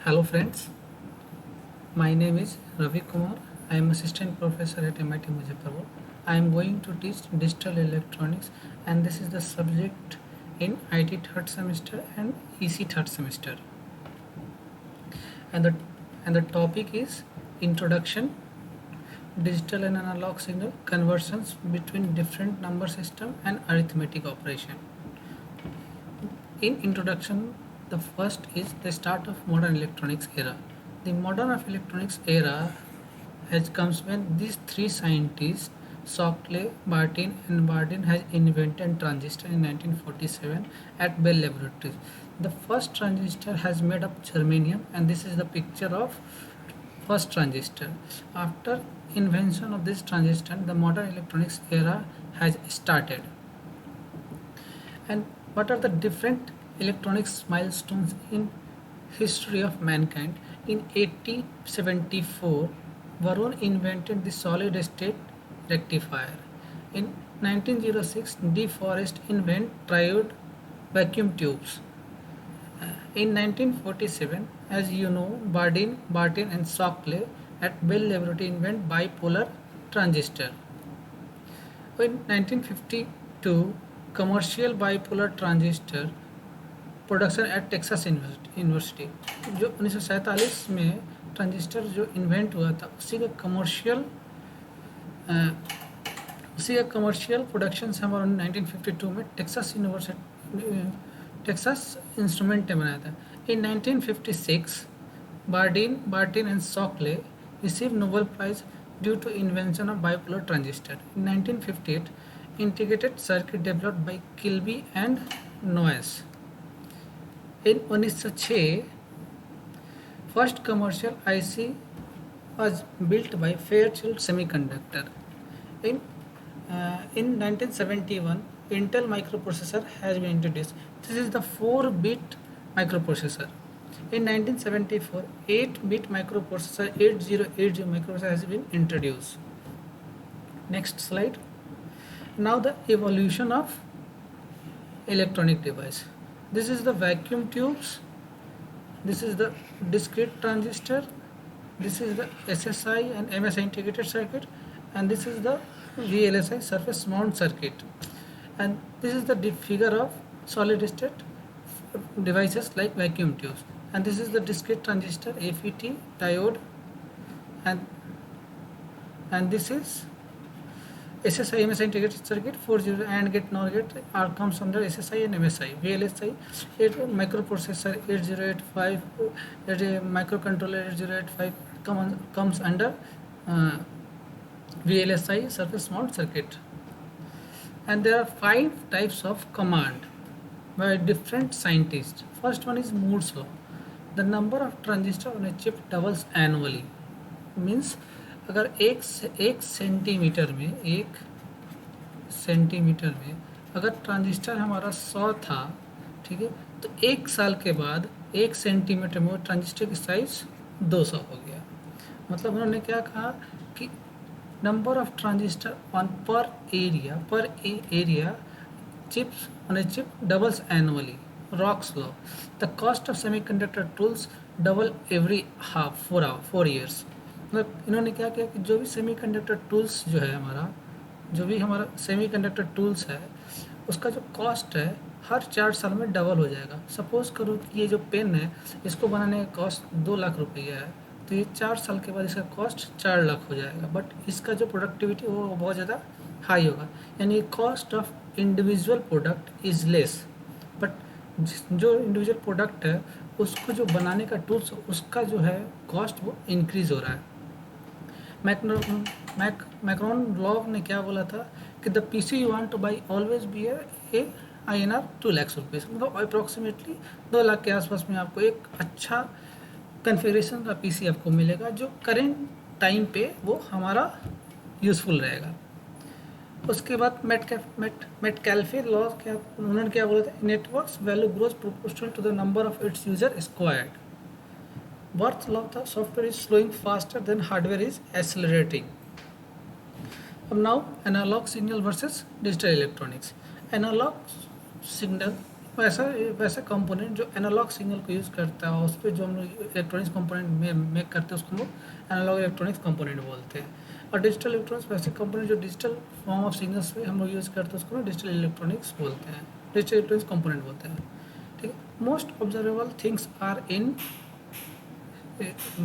Hello friends, my name is Ravi Kumar. I am assistant professor at MIT Muzaffarpur. I am going to teach digital electronics and this is the subject in IT third semester and EC third semester. And the and the topic is introduction, digital and analog signal conversions between different number system and arithmetic operation. In introduction, the first is the start of modern electronics era. The modern of electronics era has comes when these three scientists, Shockley, Martin and Bardeen, has invented transistor in 1947 at Bell Laboratories. The first transistor has made of germanium, and this is the picture of first transistor. After invention of this transistor, the modern electronics era has started. And what are the different electronics milestones in history of mankind? In 1874, Varun invented the solid state rectifier. In 1906, De Forest invented triode vacuum tubes. In 1947, as you know, Bardeen, Barton and Shockley at Bell Laboratory invent bipolar transistor. In 1952, commercial bipolar transistor production at Texas university जो 1947 में transistor जो invent हुआ था उसी का commercial production से हमारा 1952 में टेक्सास यूनिवर्सिटी टेक्सास इंस्ट्रूमेंट ने बनाया था. In 1956 Bardeen and Shockley receive Nobel prize due to invention of bipolar transistor. In 1958 integrated circuit developed by Kilby and Noyce. In 1906, first commercial IC was built by Fairchild Semiconductor. In 1971, Intel microprocessor has been introduced. This is the 4-bit microprocessor. In 1974, 8-bit microprocessor 8080 microprocessor has been introduced. Next slide. Now the evolution of electronic device. This is the vacuum tubes, this is the discrete transistor, this is the SSI and MSI integrated circuit, and this is the VLSI surface mount circuit, and this is the figure of solid state devices like vacuum tubes, and this is the discrete transistor FET diode, and this is SSI MSI integrated circuit 40 AND gate NOR gate are comes under SSI and MSI. VLSI it microprocessor 8085 microcontroller 8085 comes under VLSI surface mount circuit. And there are 5 types of command by different scientists. First one is Moore's law. The number of transistor on a chip doubles annually. Means अगर एक centimetre में अगर transistor हमारा 100 था, ठीक है, तो 1 साल के बाद 1 सेंटीमीटर में वो ट्रांजिस्टर की साइज 200 हो गया. मतलब उन्होंने क्या कहा कि नंबर ऑफ ट्रांजिस्टर ऑन पर area chips on a chip doubles annually. Rocks law. The cost of semiconductor tools double every 4 years. मतलब इन्होंने क्या किया कि जो भी सेमीकंडक्टर टूल्स जो भी हमारा सेमीकंडक्टर टूल्स है उसका जो कॉस्ट है हर 4 साल में डबल हो जाएगा. सपोज करो कि ये जो पेन है इसको बनाने का कॉस्ट 2 लाख रुपया है, तो ये 4 साल के बाद इसका कॉस्ट 4 लाख हो जाएगा. बट इसका जो प्रोडक्टिविटी वो बहुत ज़्यादा हाई होगा. यानी cost of individual product is less, but जो इंडिविजुअल प्रोडक्ट है उसको जो बनाने का टूल्स उसका जो है कॉस्ट वो इंक्रीज हो रहा है. मैक्रॉन लॉ ने क्या बोला था कि the PC you want two by always be A INR 2 lakh rupees. मतलब अप्रॉक्सीमेटली 2 लाख के आसपास में आपको एक अच्छा कन्फिगरेशन का पीसी आपको मिलेगा जो करेंट टाइम पे वो हमारा यूज़फुल रहेगा. उसके बाद मेटकैल्फे लॉ उन्होंने क्या बोला था, networks value grows proportional to the number of its user squared. Worth law the software is slowing faster than hardware is accelerating. Now analog signal versus digital electronics. Analog signal वैसा वैसा component जो analogue signal को use करता है, उस पर जो हम लोग इलेक्ट्रॉनिक्स कंपोनेंट में मेक करते हैं उसको हम लोग एनालॉग इलेक्ट्रॉनिक्स कंपोनेंट बोलते हैं। और डिजिटल इलेक्ट्रॉनिक्स वैसे कंपोनेंट जो डिजिटल फॉर्म ऑफ सिग्नल्स पे हम लोग यूज़ करते हैं उसको डिजिटल इलेक्ट्रॉनिक्स बोलते हैं, डिजिटल इलेक्ट्रॉनिक्स कंपोनेंट बोलते हैं। ठीक है, most observable things are in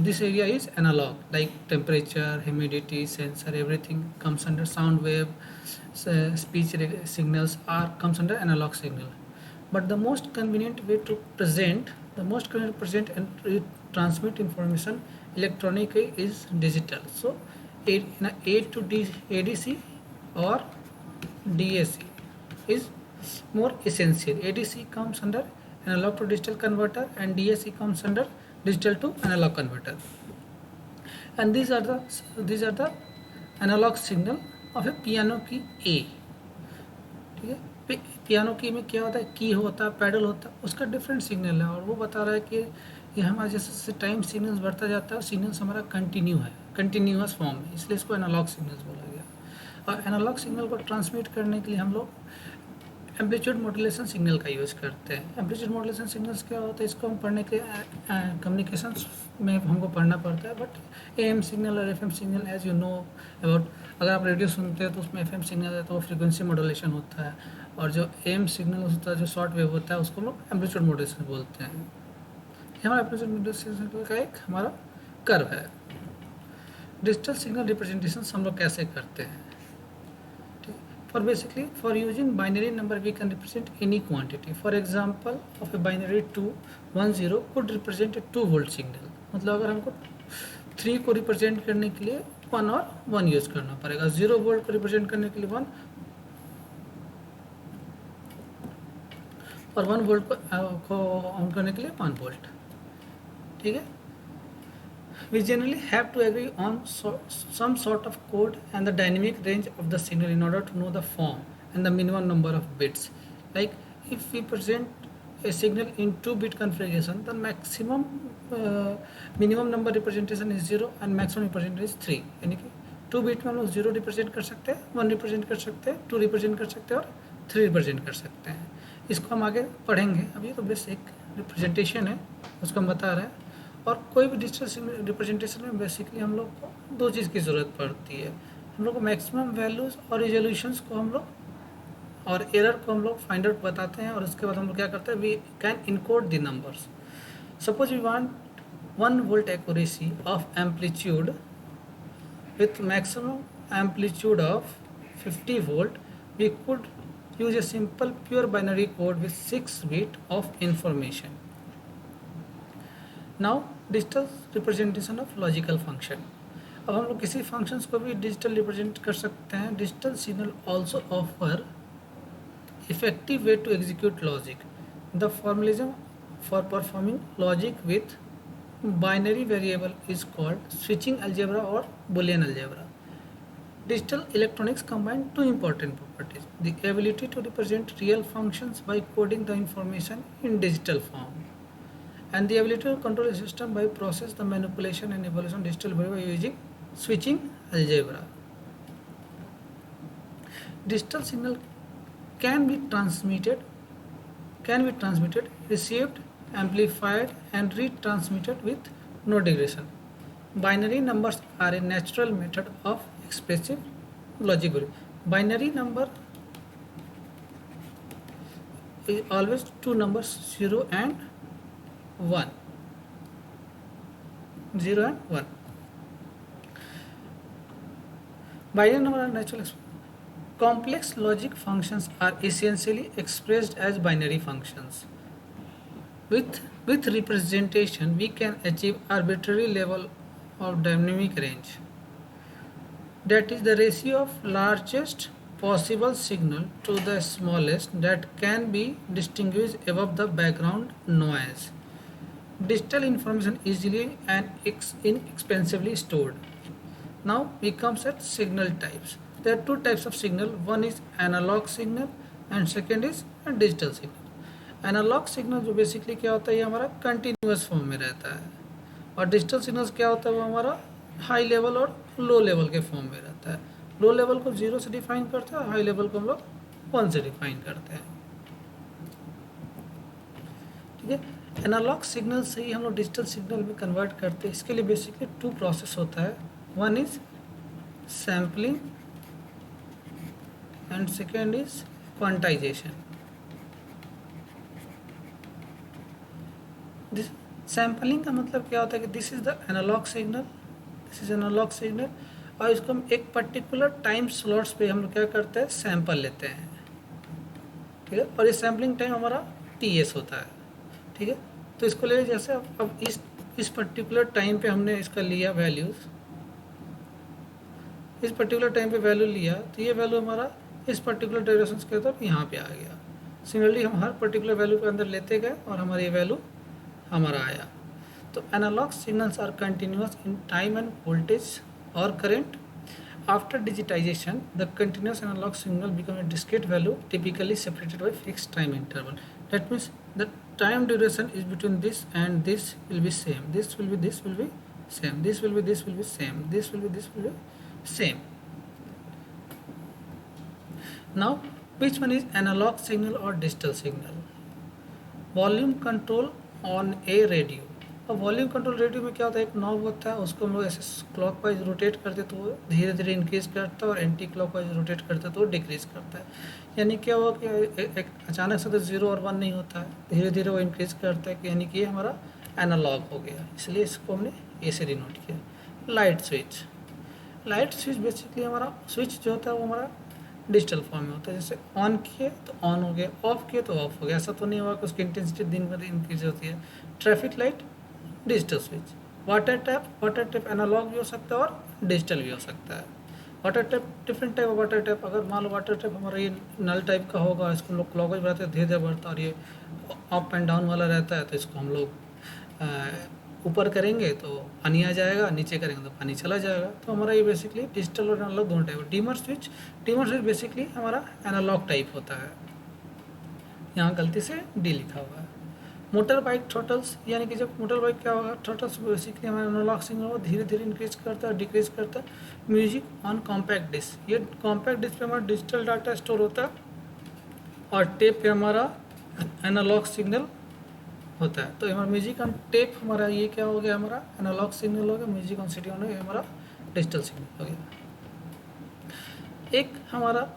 this area is analog, like temperature, humidity, sensor, everything comes under sound wave. Speech signals are comes under analog signal. But the most convenient way to present and transmit information electronically is digital. So A to D, ADC or DAC is more essential. ADC comes under analog to digital converter and DAC comes under digital to analog converter, and these are the analog signal of a piano key A। ठीक है, piano की में क्या होता है, की होता है, पैडल होता है, उसका डिफरेंट सिग्नल है, और वो बता रहा है कि ये हमारा जैसे टाइम सिग्नल्स बढ़ता जाता है, सिग्नल्स हमारा कंटिन्यूअस फॉर्म में, इसलिए इसको एनालॉग सिग्नल्स बोला गया। और एनालॉग सिग्नल को ट्रांसमिट करने के लिए हम लोग एम्पलीट्यूड मॉड्यूलेशन सिग्नल का यूज़ करते हैं। एम्पलीट्यूड मॉड्यूलेशन सिग्नल्स क्या होता है, इसको हम पढ़ने के कम्युनिकेशन में हमको पढ़ना पड़ता है। बट एएम सिग्नल और FM signal as you know about, अगर आप रेडियो सुनते हैं तो उसमें एफएम सिग्नल है तो वो फ्रीक्वेंसी मॉड्यूलेशन होता है, और जो एएम सिग्नल होता है जो शॉर्ट वेव होता है उसको हम लोग एम्पलीट्यूड मॉड्यूलेशन बोलते हैं। ये हमारा एम्पलीट्यूड मॉड्यूलेशन का एक हमारा कर्व है। डिजिटल सिग्नल रिप्रेजेंटेशन हम लोग कैसे करते हैं? For using binary number we can represent any quantity. For example of a binary 2 1 0 could represent a 2 volt signal। मतलब अगर हमको 3 को रिप्रेजेंट करने के लिए 1 और 1 यूज करना पड़ेगा, 0 वोल्ट को रिप्रेजेंट करने के लिए 1 और 1 वोल्ट को ऑन करने के लिए 1 वोल्ट। ठीक है, we generally have to agree on some sort of code and the dynamic range of the signal in order to know the form and the minimum number of bits. Like if we present a signal in 2-bit configuration, the maximum minimum number representation is 0 and maximum representation is 3। यानी कि 2 bit में हम लोग 0 represent कर सकते हैं, 1 represent कर सकते हैं, 2 रिप्रेजेंट कर सकते हैं और 3 रिप्रेजेंट कर सकते हैं। इसको हम आगे पढ़ेंगे, अभी तो बस एक रिप्रेजेंटेशन है उसको हम बता रहे हैं। और कोई भी डिजिटल रिप्रेजेंटेशन में बेसिकली हम लोग को 2 चीज़ की ज़रूरत पड़ती है। हम लोग को मैक्सिमम वैल्यूज़ और रिजोल्यूशंस को हम लोग और एरर को हम लोग फाइंड आउट बताते हैं, और उसके बाद हम लोग क्या करते हैं, we can encode the numbers. Suppose we want 1 volt accuracy of amplitude with maximum amplitude of 50 volt, we could use a simple pure binary code with 6 bit of information. Now digital representation of logical function. अब हम लोग किसी functions को भी digital represent कर सकते हैं। Digital signal also offer effective way to execute logic. The formalism for performing logic with binary variable is called switching algebra or Boolean algebra. Digital electronics combine two important properties: the ability to represent real functions by coding the information in digital form, and the ability to control a system by process the manipulation and evaluation of digital value by using switching algebra. Digital signal can be transmitted, received, amplified and retransmitted with no degradation. Binary numbers are a natural method of expressive logic. Binary number is always two numbers 0 and 1. 0 and 1. Binary number are natural. Complex logic functions are essentially expressed as binary functions. With representation, we can achieve arbitrary level of dynamic range. That is the ratio of largest possible signal to the smallest that can be distinguished above the background noise. Digital information easily and inexpensively stored. Now we comes at signal types. There are two types of signal. One is analog signal and second is a digital signal. Analogue signal जो basically क्या होता है, ये हमारा continuous form में रहता है, और डिजिटल सिग्नल्स क्या होता है, वो हमारा हाई लेवल और लो लेवल के फॉर्म में रहता है। लो लेवल को 0 से डिफाइन करते हैं और हाई लेवल को हम लोग 1 से डिफाइन करते हैं। ठीक है। एनालॉग सिग्नल से ही हम लोग डिजिटल सिग्नल में कन्वर्ट करते हैं। इसके लिए बेसिकली 2 प्रोसेस होता है, one is sampling and second is quantization. This sampling का मतलब क्या होता है कि this is the analogue signal, this is analogue signal, और इसको हम एक पर्टिकुलर टाइम स्लॉट्स पे हम लोग क्या करते हैं, सैंपल लेते हैं, ठीक है। और ये सैम्पलिंग टाइम हमारा TS होता है, ठीक है। तो इसको ले जैसे अब इस पर्टिकुलर टाइम पे हमने इसका लिया वैल्यूज़, इस पर्टिकुलर टाइम पे वैल्यू लिया, तो ये वैल्यू हमारा इस पर्टिकुलर ड्यूरेशन के तरफ यहाँ पे आ गया। सिमिलरली हम हर पर्टिकुलर वैल्यू के अंदर लेते गए और हमारा ये वैल्यू हमारा आया। तो analogue signals are continuous in time and voltage और current. After digitization, the continuous analog signal become a discrete value, typically separated by fixed time interval. That means the time duration is between this and this will be same. This will be same. This will be same. This will be same. Now, which one is analog signal or digital signal? Volume control on a radio. और volume control radio में क्या होता है, एक knob होता है, उसको हम लोग ऐसे क्लॉकवाइज रोटेट करते तो वो धीरे धीरे इंक्रीज करता है, और एंटी क्लॉकवाइज रोटेट करते तो वो डिक्रीज करता है। यानी क्या हुआ कि एक अचानक से तो 0 और 1 नहीं होता है, धीरे धीरे वो इंक्रीज करता है, कि यानी कि ये हमारा एनालॉग हो गया, इसलिए इसको हमने ए से डिनोट किया। Light switch, light switch basically हमारा स्विच जो होता है वो हमारा डिजिटल फॉर्म में होता है। जैसे ऑन किए तो ऑन हो गया, ऑफ किए तो ऑफ हो गया, ऐसा तो नहीं हुआ कि उसकी इंटेंसिटी दिन ब दिन इंक्रीज होती है। Traffic light digital switch. Water tap analogue भी हो सकता है और डिजिटल भी हो सकता है। Water tap different type of water tap, अगर मान लो वाटर टैप हमारा ये नल टाइप का होगा, इसको हम लोग क्लॉकवाइज बढ़ाते हैं, धीरे धीरे बढ़ता, और ये अप एंड डाउन वाला रहता है, तो इसको हम लोग ऊपर करेंगे तो पानी आ जाएगा, नीचे करेंगे तो पानी चला जाएगा। तो हमारा ये बेसिकली डिजिटल और एनालॉग दोनों टाइप है। डिमर स्विच बेसिकली हमारा एनालॉग टाइप होता है, यहाँ गलती से डी लिखा हुआ है। मोटर बाइक थ्रोटल्स, यानी कि जब मोटर बाइक क्या होगा, थ्रोटल्स बेसिकली हमारा एनालॉग सिग्नल धीरे धीरे इंक्रीज करता है, डिक्रीज करता है। म्यूजिक ऑन कॉम्पैक्ट डिस्क, ये कॉम्पैक्ट डिस्क पे हमारा डिजिटल डाटा स्टोर होता है, और टेप पे हमारा एनालॉग सिग्नल होता है। तो हमारा म्यूजिक ऑन टेप हमारा ये क्या हो गया, हमारा एनालॉग सिग्नल हो गया। म्यूजिक ऑन सीडी होने हमारा डिजिटल सिग्नल हो गया। एक हमारा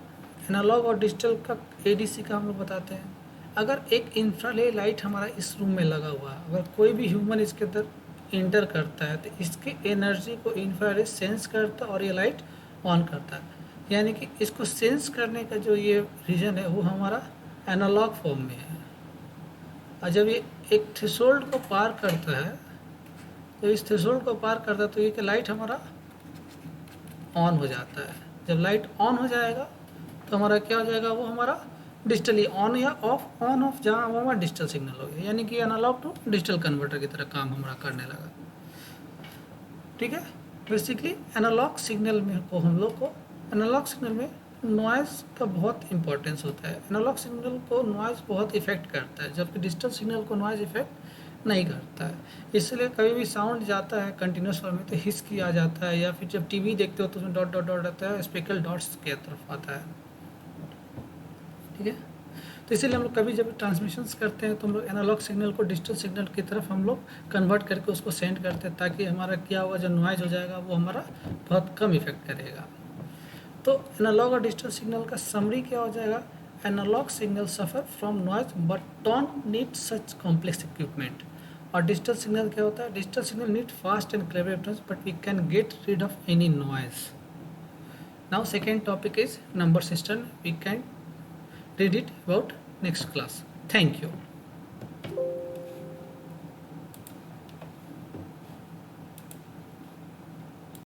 एनालॉग और डिजिटल का ADC का हम लोग बताते हैं। अगर एक इंफ्रारे लाइट हमारा इस रूम में लगा हुआ है, अगर कोई भी ह्यूमन इसके अंदर इंटर करता है तो इसके एनर्जी को इंफ्रारेड सेंस करता है और ये लाइट ऑन करता है। यानी कि इसको सेंस करने का जो ये रीजन है वो हमारा एनालॉग फॉर्म में है, और जब ये एक थ्रेशोल्ड को पार करता है, तो इस थ्रेशोल्ड को पार करता है तो ये लाइट हमारा ऑन हो जाता है। जब लाइट ऑन हो जाएगा तो हमारा क्या हो जाएगा, वो हमारा डिजिटली ऑन या ऑफ, ऑन ऑफ जहाँ वो हमारा डिजिटल सिग्नल हो गया, यानी कि एनालॉग टू डिजिटल कन्वर्टर की तरह काम हमारा करने लगा। ठीक है, बेसिकली एनालॉग सिग्नल में को हम लोग को एनालॉग सिग्नल में नॉइज़ का बहुत इंपॉर्टेंस होता है। एनालॉग सिग्नल को नॉइज़ बहुत इफेक्ट करता है, जबकि डिजिटल सिग्नल को नॉइज़ इफेक्ट नहीं करता है। इसलिए कभी भी साउंड जाता है कंटिन्यूस फॉर्म में तो हिस्की आ जाता है, या फिर जब टीवी देखते हो तो उसमें डॉट डॉट डॉट आता है, स्पेकल डॉट्स की तरफ आता है। ठीक है, तो इसीलिए हम लोग कभी जब ट्रांसमिशंस करते हैं तो हम लोग एनालॉग सिग्नल को डिजिटल सिग्नल की तरफ हम लोग कन्वर्ट करके उसको सेंड करते हैं, ताकि हमारा क्या होगा, जो नॉइज़ हो जाएगा वो हमारा बहुत कम इफेक्ट करेगा। तो एनालॉग और डिजिटल सिग्नल का समरी क्या हो जाएगा, analogue signal suffer from noise but don't need such complex equipment. और डिजिटल सिग्नल क्या होता है, digital signal need fast and clever electronics but we can get rid of any noise. Now second topic is number system, we can read it about next class. Thank you.